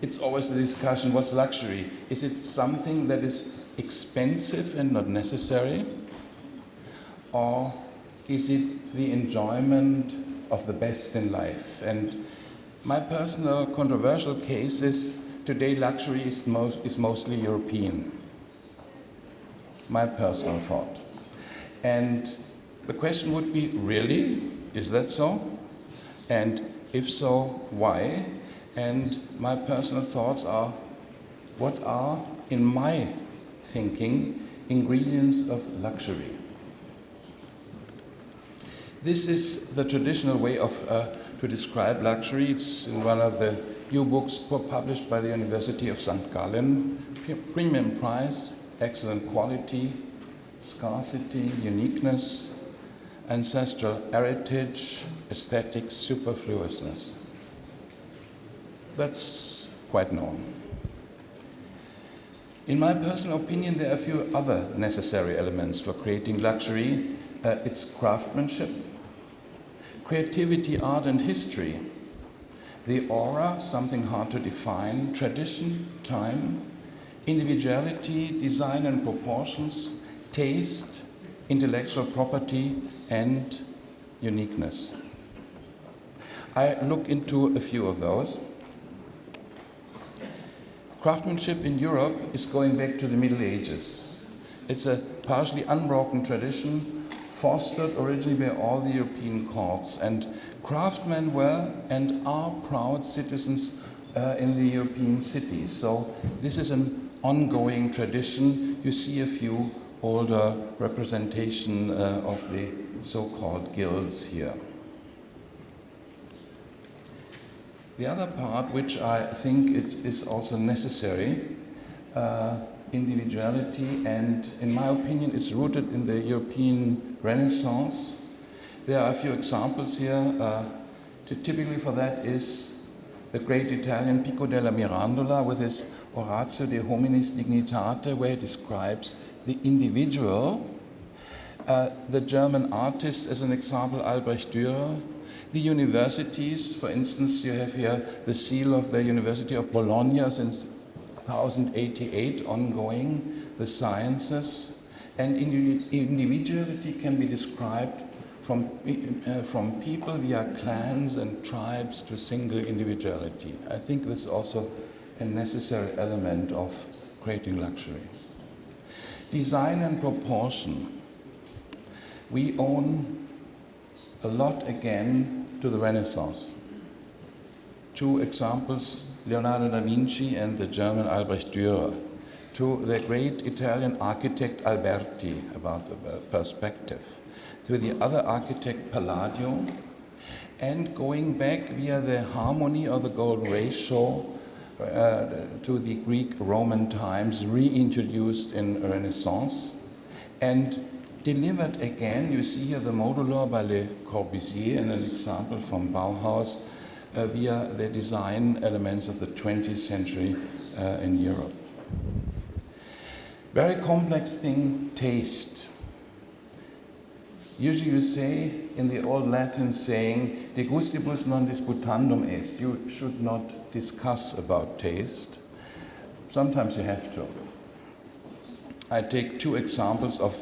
it's always the discussion, what's luxury? Is it something that is expensive and not necessary? Or is it the enjoyment of the best in life? And my personal controversial case is today luxury is mostly European. My personal thought. And the question would be, really? Is that so? And if so, why? And my personal thoughts are, what are, in my thinking, ingredients of luxury? This is the traditional way of to describe luxury. It's in one of the new books published by the University of St. Gallen. Premium price, excellent quality, scarcity, uniqueness, ancestral heritage, aesthetic superfluousness. That's quite known. In my personal opinion, there are a few other necessary elements for creating luxury. It's craftsmanship, creativity, art and history, the aura, something hard to define, tradition, time, individuality, design and proportions, taste, intellectual property and uniqueness. I look into a few of those. Craftsmanship in Europe is going back to the Middle Ages. It's a partially unbroken tradition fostered originally by all the European courts, and craftsmen were and are proud citizens in the European cities. So this is an ongoing tradition. You see a few older representation of the so-called guilds here. The other part, which I think it is also necessary, individuality, and in my opinion it's rooted in the European Renaissance. There are a few examples here. Typically for that is the great Italian Pico della Mirandola with his Oratio de Hominis Dignitate, where he describes the individual. The German artist, as an example, Albrecht Dürer. The universities, for instance, you have here the seal of the University of Bologna since 1088 ongoing, the sciences, and individuality can be described from people via clans and tribes to single individuality. I think that's also a necessary element of creating luxury. Design and proportion. We own a lot again to the Renaissance. Two examples, Leonardo da Vinci and the German Albrecht Dürer. To the great Italian architect Alberti about the perspective. To the other architect Palladio. And going back via the harmony or the golden ratio to the Greek-Roman times, reintroduced in Renaissance. And delivered again, you see here the modular by Le Corbusier and an example from Bauhaus via the design elements of the 20th century in Europe. Very complex thing, taste. Usually you say, in the old Latin saying, de gustibus non disputandum est. You should not discuss about taste. Sometimes you have to. I take two examples of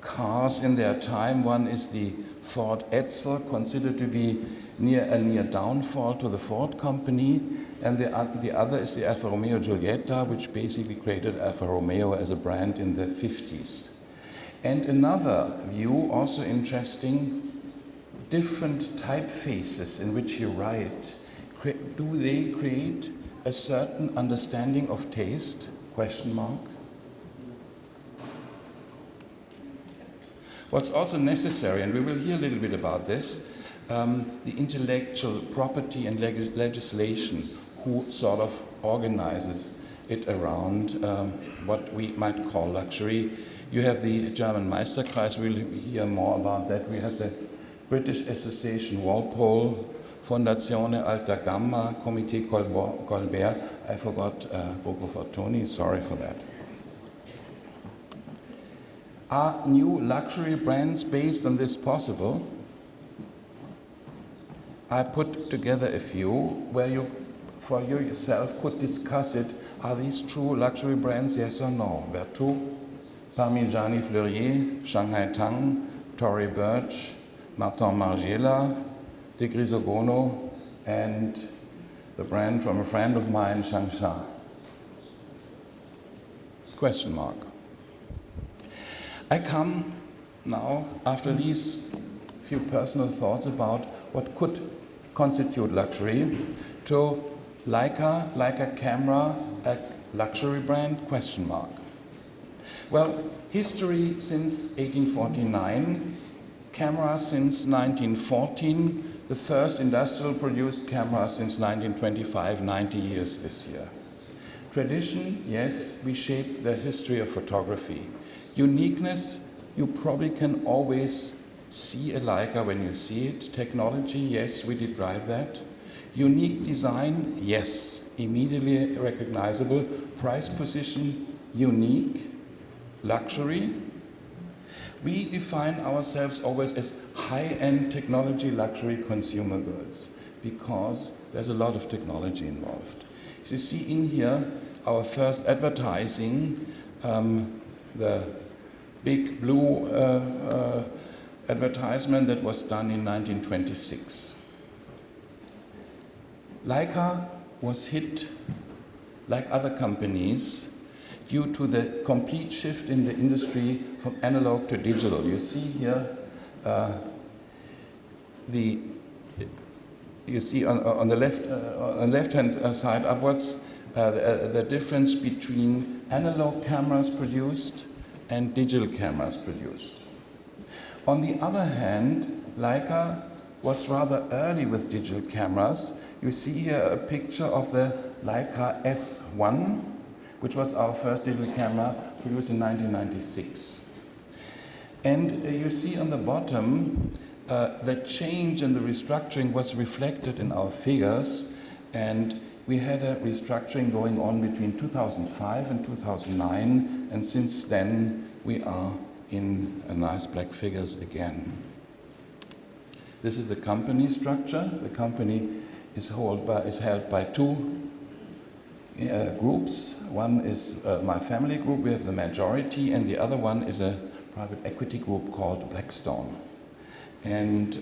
cars in their time. One is the Ford Edsel, considered to be a near downfall to the Ford company, and the other is the Alfa Romeo Giulietta, which basically created Alfa Romeo as a brand in the 50s. And another view, also interesting, different typefaces in which you write. Do they create a certain understanding of taste? Question mark. What's also necessary, and we will hear a little bit about this, the intellectual property and legislation, who sort of organizes it around what we might call luxury. You have the German Meisterkreis, we'll hear more about that. We have the British Association Walpole, Fondazione Alta Gamma, Comité Colbert. I forgot Boco Fortoni, sorry for that. Are new luxury brands based on this possible? I put together a few where you for you yourself could discuss it. Are these true luxury brands, yes or no? Vertu, Parmigiani Fleurier, Shanghai Tang, Tory Burch, Martin Margiela, De Grisogono, and the brand from a friend of mine, Shanghai. Question mark. I come now, after these few personal thoughts about what could constitute luxury, to Leica camera, a luxury brand, question mark. Well, history since 1849, camera since 1914, the first industrial produced camera since 1925, 90 years this year. Tradition, yes, we shape the history of photography. Uniqueness, you probably can always see a Leica when you see it. Technology, yes, we did drive that. Unique design, yes, immediately recognizable. Price position, unique. Luxury, we define ourselves always as high-end technology luxury consumer goods because there's a lot of technology involved. You see in here our first advertising, the big blue advertisement that was done in 1926. Leica was hit, like other companies, due to the complete shift in the industry from analog to digital. You see here, you see on the left-hand side upwards, the difference between analog cameras produced and digital cameras produced. On the other hand, Leica was rather early with digital cameras. You see here a picture of the Leica S1, which was our first digital camera produced in 1996. And you see on the bottom, the change and the restructuring was reflected in our figures, and we had a restructuring going on between 2005 and 2009, and since then we are in a nice black figures again. This is the company structure. The company is held by two groups. One is my family group, we have the majority, and the other one is a private equity group called Blackstone. And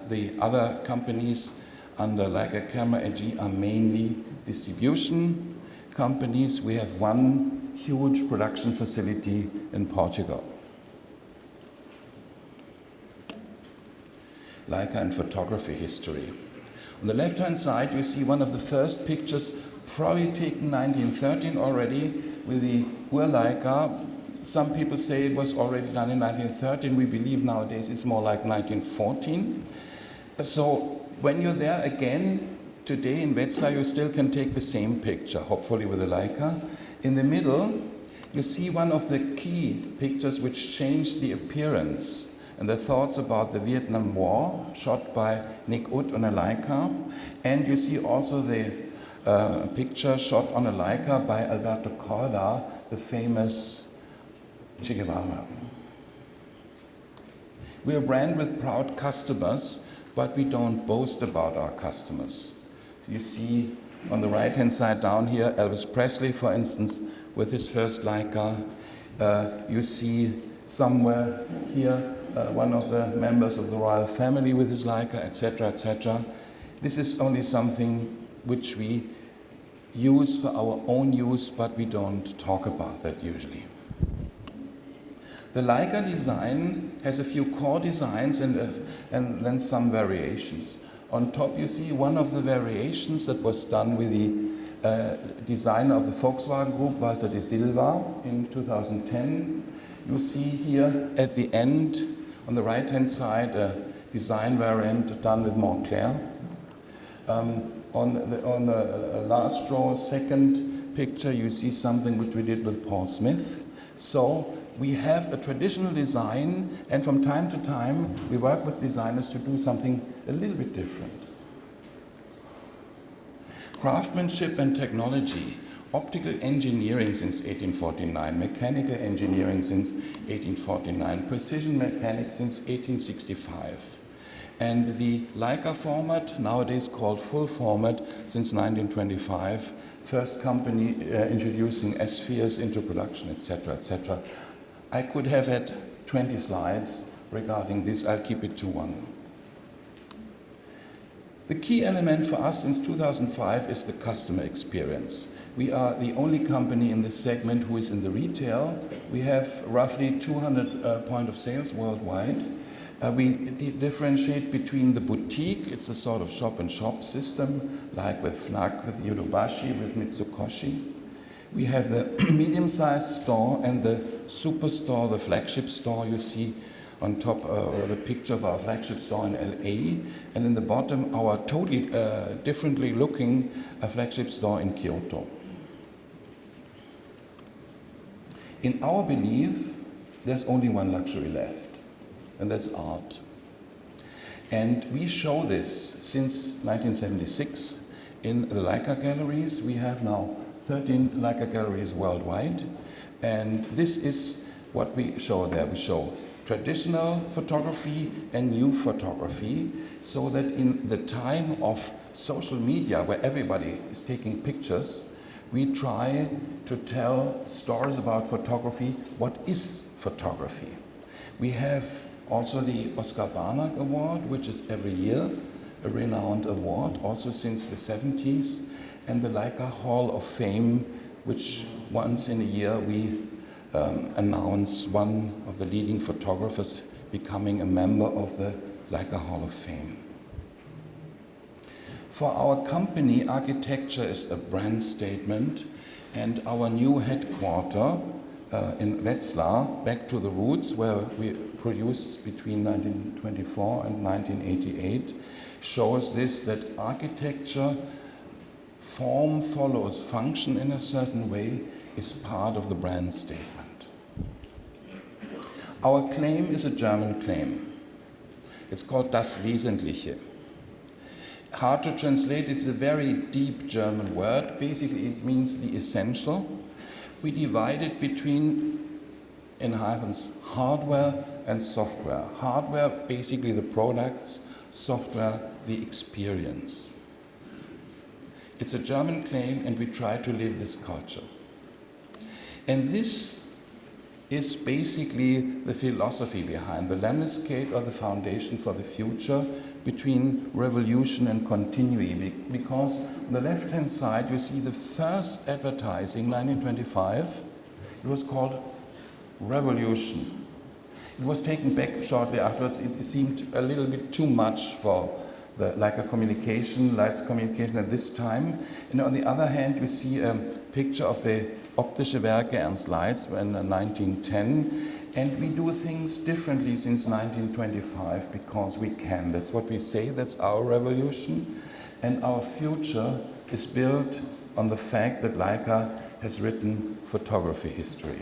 the other companies under Leica Camera AG are mainly distribution companies. We have one huge production facility in Portugal. Leica and photography history. On the left-hand side, you see one of the first pictures, probably taken 1913 already, with the Leica. Some people say it was already done in 1913. We believe nowadays it's more like 1914. So when you're there again, today in Wetzlar, you still can take the same picture, hopefully with a Leica. In the middle, you see one of the key pictures which changed the appearance and the thoughts about the Vietnam War, shot by Nick Ut on a Leica. And you see also the picture shot on a Leica by Alberto Corda, the famous Che Guevara. We're a brand with proud customers, but we don't boast about our customers. You see on the right-hand side down here, Elvis Presley, for instance, with his first Leica. You see somewhere here one of the members of the royal family with his Leica, etc., etc. This is only something which we use for our own use, but we don't talk about that usually. The Leica design has a few core designs and then some variations. On top you see one of the variations that was done with the designer of the Volkswagen Group, Walter de Silva, in 2010. You see here at the end, on the right-hand side, a design variant done with Montclair. On the last row, second picture, you see something which we did with Paul Smith. So we have a traditional design, and from time to time, we work with designers to do something a little bit different. Craftsmanship and technology. Optical engineering since 1849, mechanical engineering since 1849, precision mechanics since 1865. And the Leica format, nowadays called full format since 1925, first company introducing S-spheres into production, etc., etc. I could have had 20 slides regarding this. I'll keep it to one. The key element for us since 2005 is the customer experience. We are the only company in this segment who is in the retail. We have roughly 200 point of sales worldwide. We differentiate between the boutique, it's a sort of shop-and-shop system, like with Fnac, with Yodobashi, with Mitsukoshi. We have the medium-sized store and the superstore, the flagship store you see on top, the picture of our flagship store in LA, and in the bottom, our totally differently looking flagship store in Kyoto. In our belief, there's only one luxury left, and that's art. And we show this since 1976 in the Leica Galleries. We have now 13 Leica Galleries worldwide, and this is what we show there. We show traditional photography and new photography, so that in the time of social media where everybody is taking pictures, we try to tell stories about photography. What is photography? We have also the Oscar Barnack Award, which is every year a renowned award, also since the 70s, and the Leica Hall of Fame, which once in a year we announce one of the leading photographers becoming a member of the Leica Hall of Fame. For our company, architecture is a brand statement, and our new headquarters in Wetzlar, back to the roots, where we produced between 1924 and 1988, shows this, that architecture, form follows function in a certain way, is part of the brand statement. Our claim is a German claim. It's called Das Wesentliche. Hard to translate, it's a very deep German word. Basically, it means the essential. We divide it between, in Hagens, hardware and software. Hardware, basically the products, software, the experience. It's a German claim, and we try to live this culture. And this is basically the philosophy behind the lemniscate, or the foundation for the future, between revolution and continuity. Because on the left-hand side, you see the first advertising, 1925. It was called Revolution. It was taken back shortly afterwards. It seemed a little bit too much for the Leica communication, lights communication at this time. And on the other hand, you see a picture of the Optische Werke Ernst Leitz in 1910. And we do things differently since 1925 because we can. That's what we say, that's our revolution. And our future is built on the fact that Leica has written photography history.